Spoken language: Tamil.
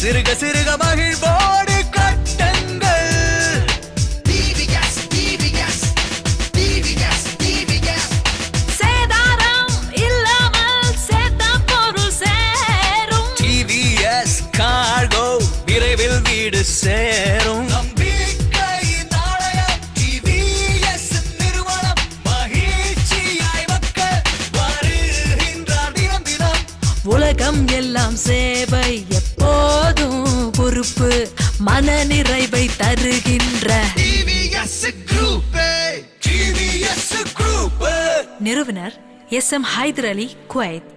சிறுக சிறுக மகிழ்வோடு கட்டுங்கள். சேதாரம் இல்லாமல் சேர்த்த பொருள் சேரும். TVS கார்கோ விரைவில் வீடு சேரும். நம்பிக்கை நாணயம் TVS நிறுவனம் மகிழ்ச்சியாய் மக்கள் வருகின்றார் தினம் தினம். உலகம் எல்லாம் சேவை எப்போதும் பொறுப்பு மன நிறைவை தருகின்ற TVS Group TVS Group நிறுவனர் SM ஹைதர் அலி குவைத்.